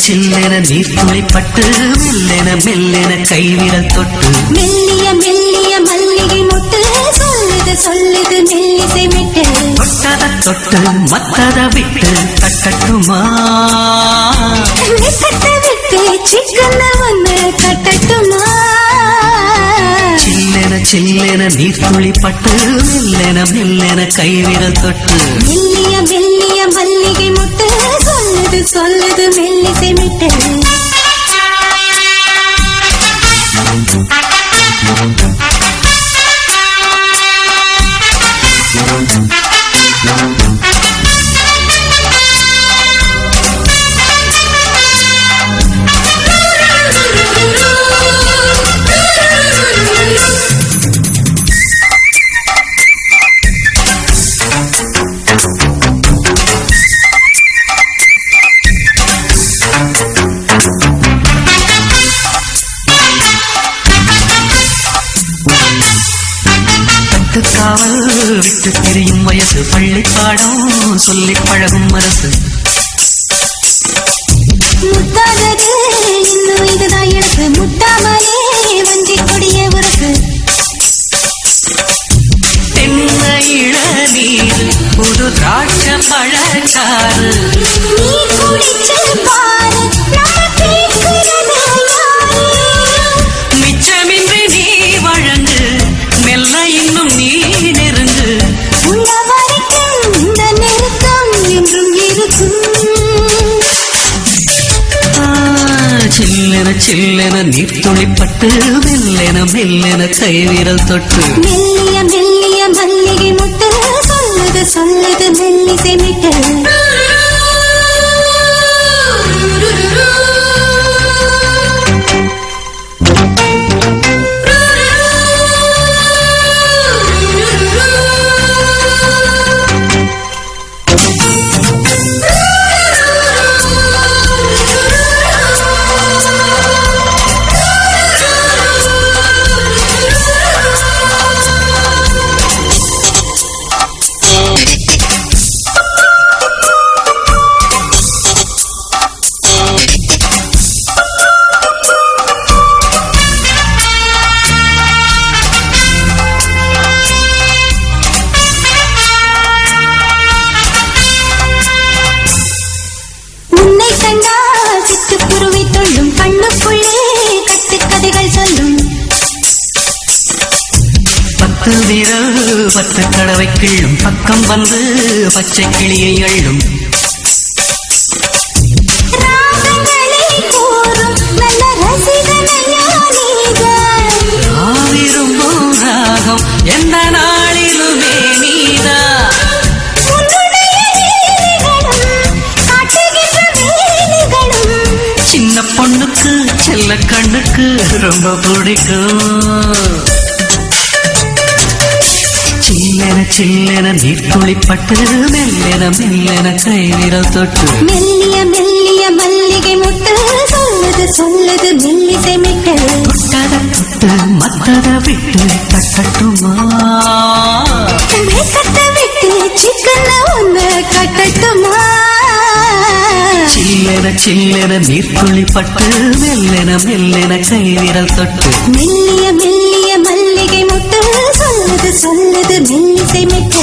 சில்லென நீர்த்துளை பட்டு மெல்லென மெல்லென கைவிரல் தொட்டு மெல்லிய மெல்லிய மல்லிகை மொட்டு சொல்லுது சொல்லுது மெல்லிசை விட்டு தொட்டத தொட்டு மத்தத விட்டு கட்டட்டுமா கட்ட விட்டு சிக்கன வந்து கட்டட்டுமா சில்லென சில்லென நீர்த்துளி பட்டு மெல்லென மெல்லென கைவிரல் தொட்டு மெல்லிய மெல்லிய மல்லிகை மொட்டு சொல்லுது சொல்லுது மெல்லிசை விட்டு காவல் விட்டு திரியும் வயசு பள்ளி பாடம் சொல்லி பழகும் அரசு முத்தாதது இன்னும் இதுதான் எனக்கு முத்தாமலே வஞ்சி கொடிய உனக்கு தென்னை இளநீர் புது திராட்ச பழச்சாறு நீ குடிச்சு பாரு நம்ம கேட்கிறது மிச்சமின்றி நீ வழங்கு மெல்ல இன்னும் நீ நெருங்கு உள்ள வரைக்கும் இந்த நெருக்கம் என்றும் இருக்கும் சில்லென சில்லென நீர்த்துளிப்பட்டு மெல்லென மெல்லென கைவிரல் தொட்டு மெல்லிய மெல்லிய மல்லிகை முட்டு சொல்லுது சொல்லுது மெல்லிசை விட்டு பத்து கடவை கிள்ளும் பக்கம் வந்து பச்சை கிளியை அள்ளும் விரும்பும் ராகம் எந்த நாளிலுமே நீதா சின்ன பொண்ணுக்கு செல்ல கண்ணுக்கு ரொம்ப பிடிக்கும் சில்லென சில்லென நீர்த்துளிப்பட்டு மெல்லென மெல்லென கைவிரல் தொட்டு மெல்லிய மெல்லிய மல்லிகை முட்டு சொல்லுது சொல்லுது மெல்லிசை மிட்டு தொட்டத தொட்டு மத்தத விட்டு கட்டட்டுமா கட்ட விட்டு சிக்கன ஒன்று கட்டட்டுமா சில்லென சில்லென நீர்த்துளிப்பட்டு மெல்லென மெல்லென கைவிரல் தொட்டு மெல்லிய மெல்லிய மல்லிகை முட்டு சொல்லுது சொல்லுது மெல்லிசை மிட்டு